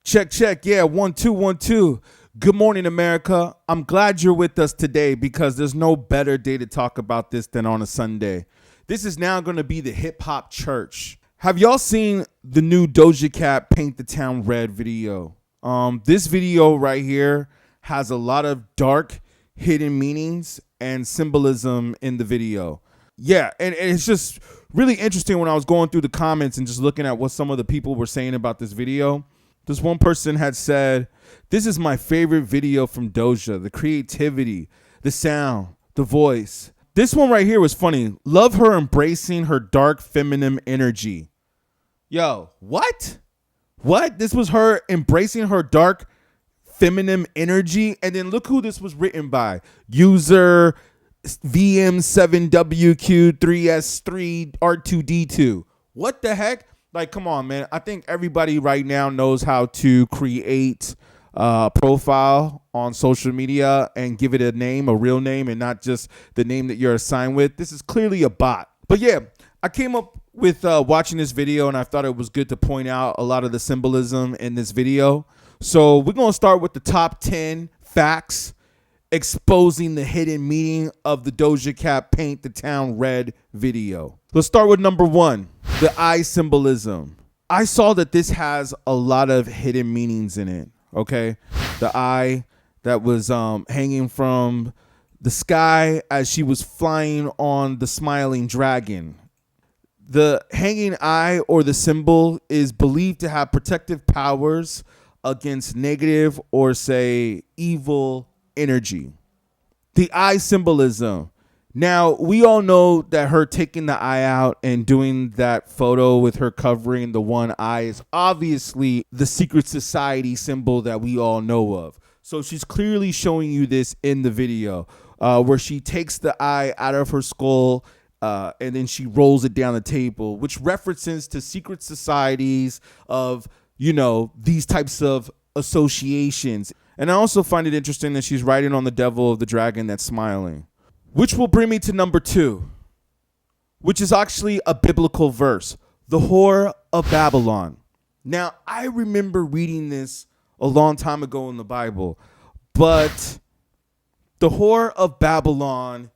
Check, check. Yeah, 1 2 1 2. Good morning, America. I'm glad you're with us today because there's no better day to talk about this than on a Sunday. This is now going to be the hip hop church. Have y'all seen the new Doja Cat Paint the Town Red video? This video right here has a lot of dark hidden meanings and symbolism in the video. Yeah, and it's just really interesting when I was going through the comments and just looking at what some of the people were saying about this video. This one person had said, "This is my favorite video from Doja. The creativity, the sound, the voice." This one right here was funny. Love her embracing her dark feminine energy. Yo, what? What? This was her embracing her dark feminine energy? And then look who this was written by. User VM7WQ3S3R2D2. What the heck? Like, come on, man. I think everybody right now knows how to create a profile on social media and give it a name, a real name, and not just the name that you're assigned with. This is clearly a bot. But yeah, I came up with watching this video, and I thought it was good to point out a lot of the symbolism in this video. So we're going to start with the top 10 facts exposing the hidden meaning of the Doja Cat Paint the Town Red video. Let's start with number 1, the eye symbolism. I saw that this has a lot of hidden meanings in it, okay? The eye that was hanging from the sky as she was flying on the smiling dragon. The hanging eye, or the symbol, is believed to have protective powers against negative or, say, evil energy. The eye symbolism. Now, we all know that her taking the eye out and doing that photo with her covering the one eye is obviously the secret society symbol that we all know of. So she's clearly showing you this in the video where she takes the eye out of her skull and then she rolls it down the table, which references to secret societies of, you know, these types of associations. And I also find it interesting that she's riding on the devil of the dragon that's smiling. Which will bring me to number 2, which is actually a biblical verse, the Whore of Babylon. Now, I remember reading this a long time ago in the Bible, but the Whore of Babylon,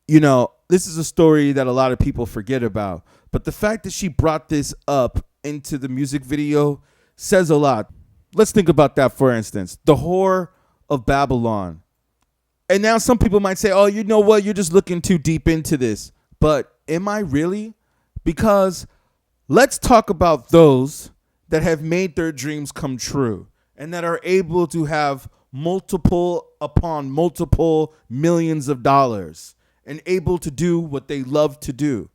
you know, this is a story that a lot of people forget about. But the fact that she brought this up into the music video says a lot. Let's think about that, for instance. The Whore of Babylon. And now some people might say, oh, you know what? You're just looking too deep into this. But am I really? Because let's talk about those that have made their dreams come true and that are able to have multiple upon multiple millions of dollars and able to do what they love to do.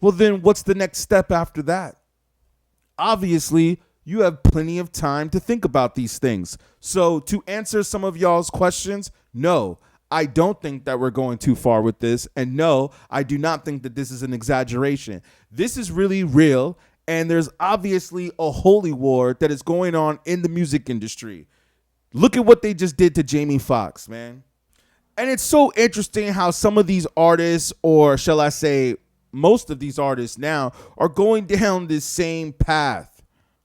Well, then what's the next step after that? Obviously, you have plenty of time to think about these things. So to answer some of y'all's questions, no, I don't think that we're going too far with this. And no, I do not think that this is an exaggeration. This is really real. And there's obviously a holy war that is going on in the music industry. Look at what they just did to Jamie Foxx, man. And it's so interesting how some of these artists, or shall I say most of these artists now, are going down this same path.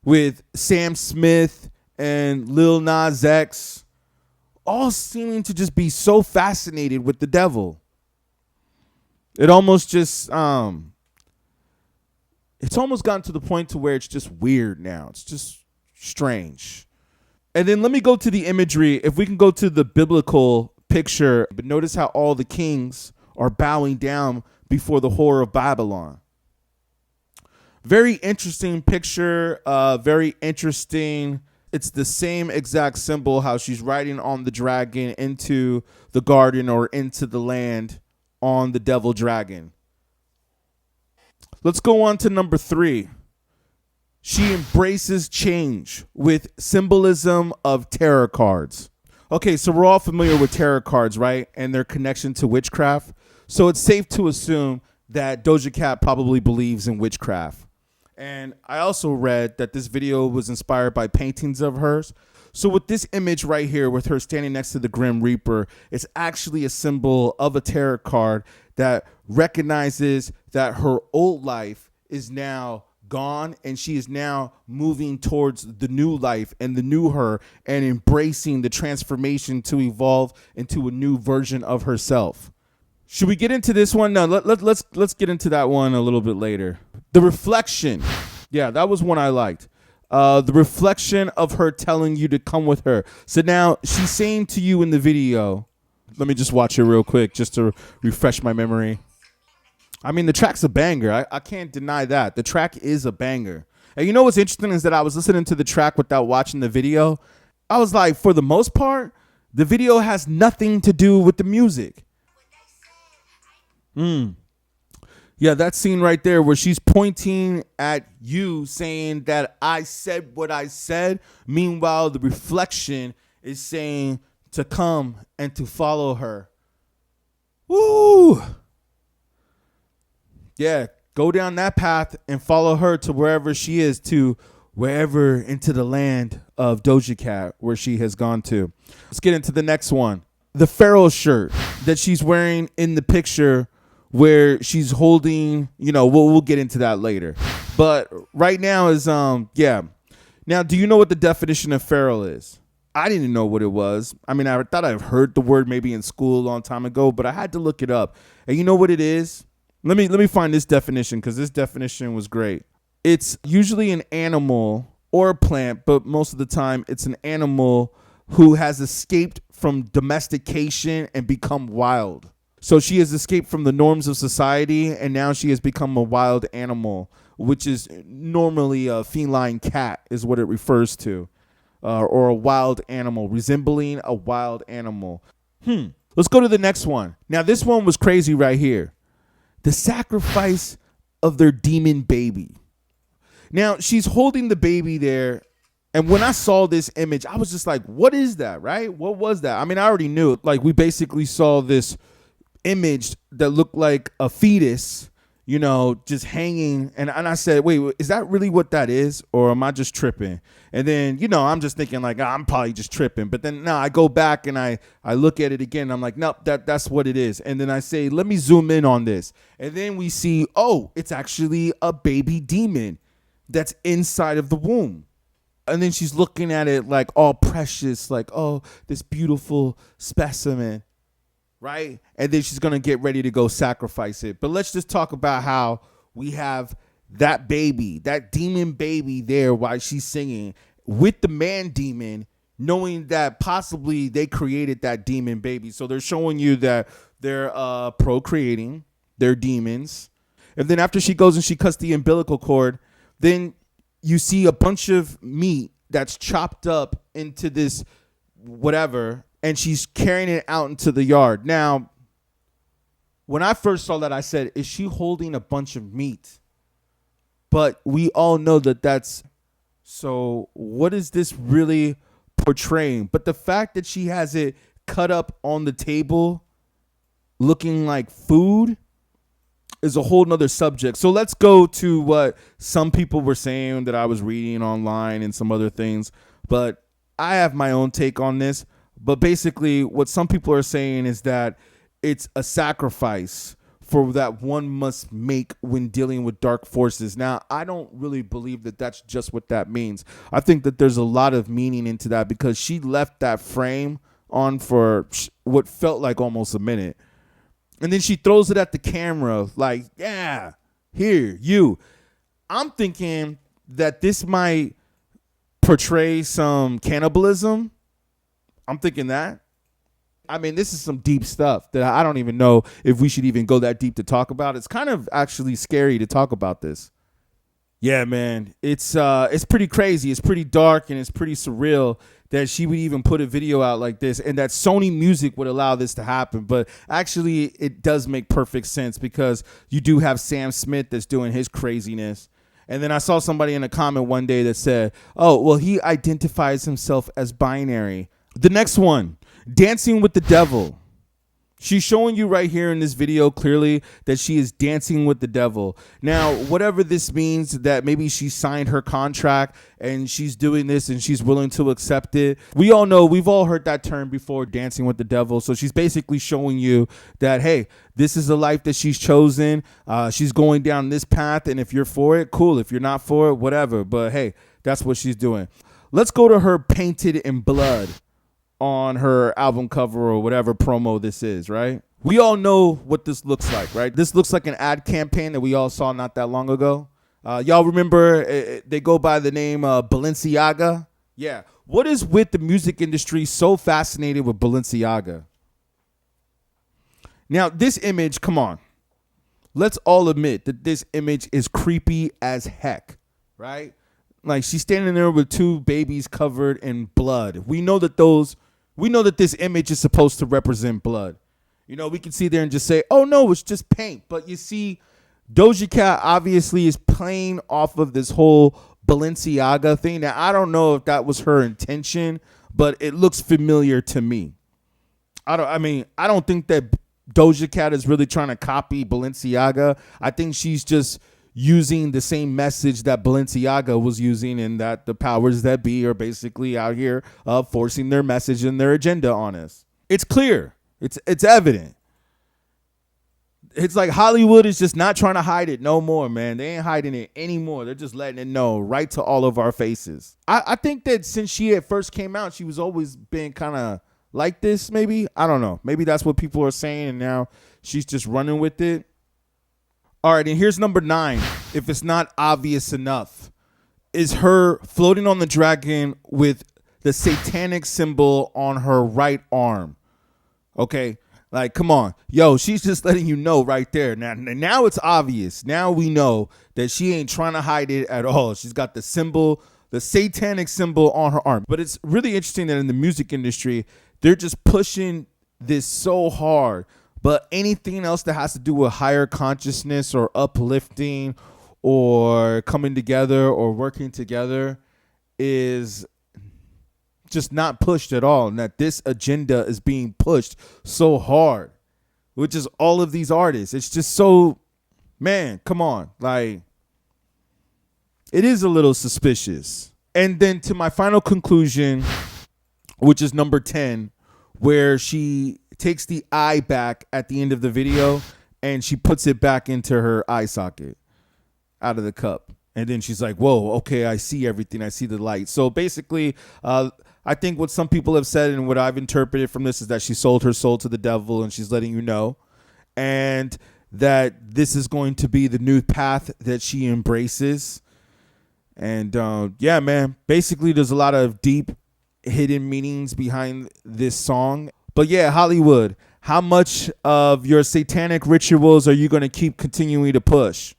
With Sam Smith and Lil Nas X, all seeming to just be so fascinated with the devil. It almost just, it's almost gotten to the point to where it's just weird now. It's just strange. And then let me go to the imagery. If we can go to the biblical picture, but notice how all the kings are bowing down before the Whore of Babylon. Very interesting picture, very interesting. It's the same exact symbol, how she's riding on the dragon into the garden or into the land on the devil dragon. Let's go on to number 3. She embraces change with symbolism of tarot cards. Okay, so we're all familiar with tarot cards, right? And their connection to witchcraft. So it's safe to assume that Doja Cat probably believes in witchcraft. And I also read that this video was inspired by paintings of hers. So with this image right here, with her standing next to the Grim Reaper, it's actually a symbol of a tarot card that recognizes that her old life is now gone, and she is now moving towards the new life and the new her and embracing the transformation to evolve into a new version of herself. Should we get into this one? No, let's get into that one a little bit later. The reflection. Yeah, that was one I liked. The reflection of her telling you to come with her. So now she's saying to you in the video, let me just watch it real quick just to refresh my memory. I mean, the track's a banger. I can't deny that. The track is a banger. And you know what's interesting is that I was listening to the track without watching the video. I was like, for the most part, the video has nothing to do with the music. Yeah, that scene right there where she's pointing at you saying that I said what I said. Meanwhile, the reflection is saying to come and to follow her. Woo! Yeah, go down that path and follow her to wherever she is, to wherever into the land of Doja Cat where she has gone to. Let's get into the next one. The Pharaoh shirt that she's wearing in the picture where she's holding, you know, we'll get into that later. But right now is, yeah. Now, do you know what the definition of Pharaoh is? I didn't know what it was. I mean, I thought I've heard the word maybe in school a long time ago, but I had to look it up. And you know what it is? Let me find this definition, because this definition was great. It's usually an animal or a plant, but most of the time it's an animal who has escaped from domestication and become wild. So she has escaped from the norms of society, and now she has become a wild animal, which is normally a feline cat is what it refers to, or a wild animal, resembling a wild animal. Let's go to the next one. Now, this one was crazy right here. The sacrifice of their demon baby. Now, she's holding the baby there. And when I saw this image, I was just like, what is that, right? What was that? I mean, I already knew. Like, we basically saw this image that looked like a fetus, you know, just hanging. And I said, wait, is that really what that is? Or am I just tripping? And then, you know, I'm just thinking like, I'm probably just tripping. But then now I go back and I look at it again. And I'm like, nope, that's what it is. And then I say, let me zoom in on this. And then we see, oh, it's actually a baby demon that's inside of the womb. And then she's looking at it like all precious, like, oh, this beautiful specimen. Right? And then she's going to get ready to go sacrifice it. But let's just talk about how we have that baby, that demon baby there while she's singing with the man demon, knowing that possibly they created that demon baby. So they're showing you that they're procreating, they're demons. And then after she goes and she cuts the umbilical cord, then you see a bunch of meat that's chopped up into this whatever, and she's carrying it out into the yard. Now, when I first saw that, I said, is she holding a bunch of meat? But we all know that that's, so what is this really portraying? But the fact that she has it cut up on the table looking like food is a whole nother subject. So let's go to what some people were saying that I was reading online and some other things. But I have my own take on this. But basically, what some people are saying is that it's a sacrifice for that one must make when dealing with dark forces. Now, I don't really believe that that's just what that means. I think that there's a lot of meaning into that, because she left that frame on for what felt like almost a minute. And then she throws it at the camera like, yeah, here, you. I'm thinking that this might portray some cannibalism. I'm thinking that. I mean, this is some deep stuff that I don't even know if we should even go that deep to talk about. It's kind of actually scary to talk about this. Yeah, man, it's pretty crazy. It's pretty dark, and it's pretty surreal that she would even put a video out like this, and that Sony Music would allow this to happen. But actually, it does make perfect sense, because you do have Sam Smith that's doing his craziness. And then I saw somebody in a comment one day that said, oh, well, he identifies himself as binary. The next one, Dancing with the Devil. She's showing you right here in this video clearly that she is dancing with the devil. Now, whatever this means, that maybe she signed her contract and she's doing this and she's willing to accept it. We all know, we've all heard that term before, dancing with the devil. So she's basically showing you that, hey, this is the life that she's chosen. She's going down this path. And if you're for it, cool. If you're not for it, whatever. But hey, that's what she's doing. Let's go to her painted in blood on her album cover or whatever promo this is, right? We all know what this looks like, right? This looks like an ad campaign that we all saw not that long ago. Y'all remember they go by the name Balenciaga? Yeah. What is with the music industry so fascinated with Balenciaga? Now, this image, come on. Let's all admit that this image is creepy as heck, right? Like, she's standing there with two babies covered in blood. We know that this image is supposed to represent blood. You know, we can see there and just say, oh, no, it's just paint. But you see, Doja Cat obviously is playing off of this whole Balenciaga thing. Now, I don't know if that was her intention, but it looks familiar to me. I don't think that Doja Cat is really trying to copy Balenciaga. I think she's just using the same message that Balenciaga was using, and that the powers that be are basically out here forcing their message and their agenda on us. It's clear. It's evident. It's like Hollywood is just not trying to hide it no more, man. They ain't hiding it anymore. They're just letting it know right to all of our faces. I think that since she had first came out, she was always been kind of like this, maybe. I don't know. Maybe that's what people are saying, and now she's just running with it. All right, and here's number 9, if it's not obvious enough, is her floating on the dragon with the satanic symbol on her right arm. Okay, like, come on. Yo, she's just letting you know right there. Now it's obvious. Now we know that she ain't trying to hide it at all. She's got the symbol, the satanic symbol on her arm. But it's really interesting that in the music industry, they're just pushing this so hard. But anything else that has to do with higher consciousness or uplifting or coming together or working together is just not pushed at all. And that this agenda is being pushed so hard, which is all of these artists. It's just so, man, come on. Like, it is a little suspicious. And then to my final conclusion, which is number 10, where she takes the eye back at the end of the video and she puts it back into her eye socket out of the cup. And then she's like, whoa, okay, I see everything. I see the light. So basically, I think what some people have said and what I've interpreted from this is that she sold her soul to the devil, and she's letting you know. And that this is going to be the new path that she embraces. And yeah, man, basically there's a lot of deep hidden meanings behind this song. But yeah, Hollywood, how much of your satanic rituals are you going to keep continuing to push?